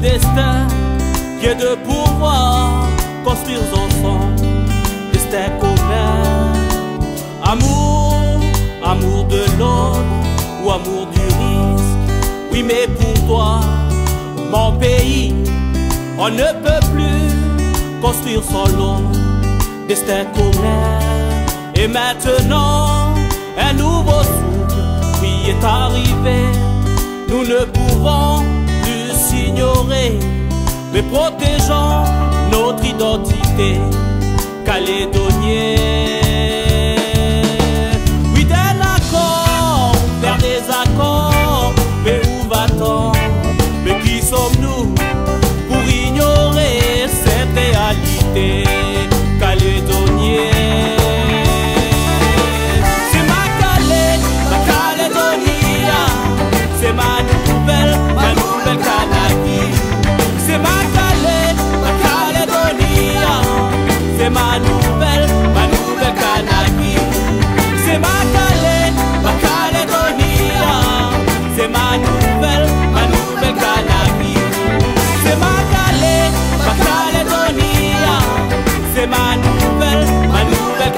destin qui est de pouvoir construire ensemble destin commun. Amour, amour de l'autre ou amour du risque. Oui, mais pour toi, mon pays, on ne peut plus construire sans l'autre destin commun. Et maintenant, un nouveau souffle, oui, est arrivé. Nous ne pouvons plus s'ignorer, mais protégeons notre identité calédonienne. Oui, d'un accord vers des accords, mais où va-t-on? Mais qui sommes-nous pour ignorer cette réalité calédonienne? C'est ma Calédonie, c'est ma nouvelle Kanaki. C'est ma Calédonie, c'est ma nouvelle Kanaki. C'est ma Calédonie, c'est ma nouvelle Kanaki. C'est ma Calédonie, c'est ma nouvelle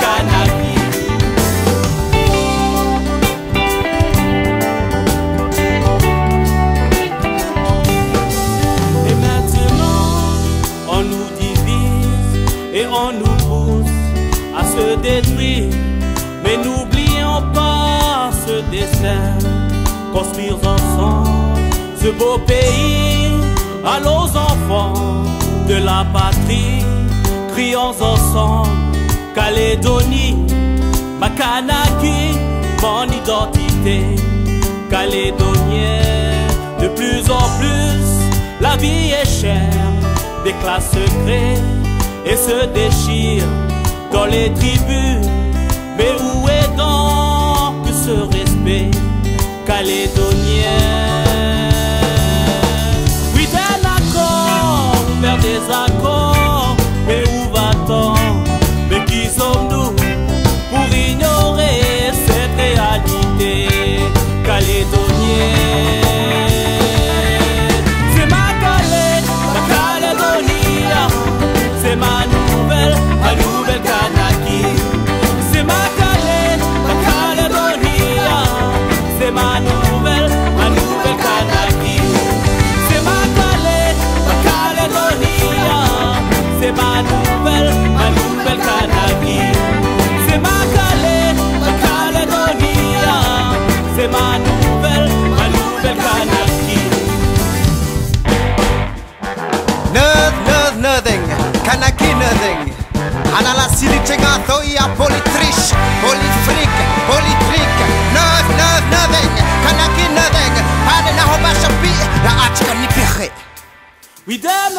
Kanaki. Et maintenant, on nous divise et on nous pousse à se détruire. Mais n'oublions pas ce destin, construire ensemble ce beau pays. Allons enfants de la patrie, crions ensemble Calédonie, ma Kanaki, mon identité calédonienne. De plus en plus, la vie est chère, des classes secrètes et se déchirent dans les tribus. Mais où est donc ce respect calédonien? Oui, d'un accord vers des accords, mais où va-t-on? Mais qui sommes-nous pour ignorer cette réalité calédonienne? C'est ma Calédonie, c'est ma nouvelle Kanaki. C'est ma Calédonie, c'est ma nouvelle Kanaki. C'est ma Calédonie, c'est ma nouvelle Kanaki. C'est ma Calédonie, c'est ma nouvelle Kanaki. Nothing, Kanaki nothing. Anala silitenga thoia politrish, polifrik, nothing, Kanaki nothing. Pane na hobasha pi, la achka ni peche. Oui, d'un